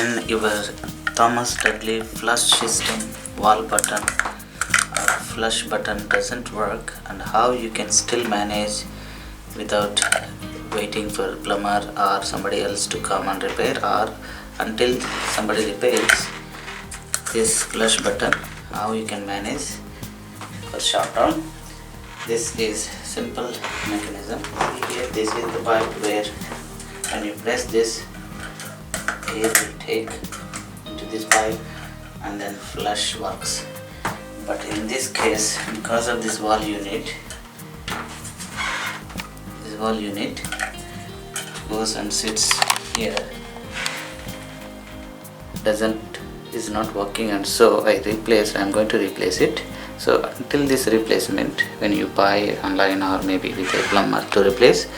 when your Thomas Dudley flush system wall button or flush button doesn't work, and how you can still manage without waiting for plumber or somebody else to come and repair, or until somebody repairs this flush button, how you can manage for short term. This is simple mechanism. Here this is the pipe where when you press this, air will take into this pipe and then flush works. But in this case, because of this wall unit goes and sits here, is not working, and so I'm going to replace it. So until this replacement, when you buy online or maybe with a plumber to replace,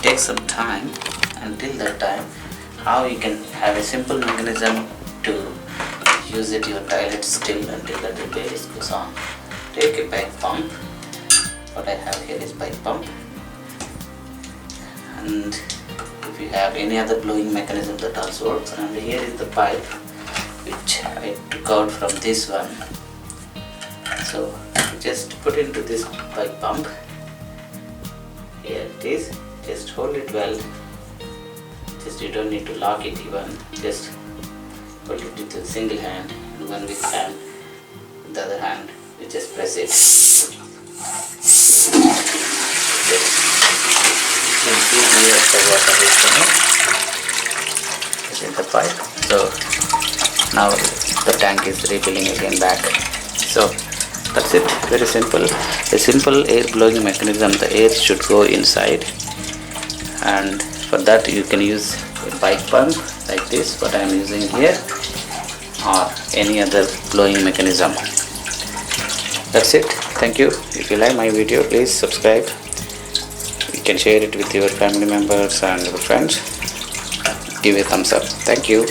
take some time. Until that time, how you can have a simple mechanism to use it your toilet still until the repair goes on. Take a pipe pump. What I have here is pipe pump, and if you have any other blowing mechanism that also works. And here is the pipe which I took out from this one. So just put into this pipe pump. Here it is. Just hold it well. You don't need to lock it even. Just hold it with a single hand, and one with hand. With the other hand, you just press it. You can see here the water is coming. This is the pipe. So now the tank is refilling again back. So that's it. Very simple. A simple air blowing mechanism. The air should go inside, and for that you can use a pipe pump like this, what I am using here, or any other blowing mechanism. That's it. Thank you. If you like my video, please subscribe. You can share it with your family members and your friends. Give a thumbs up. Thank you.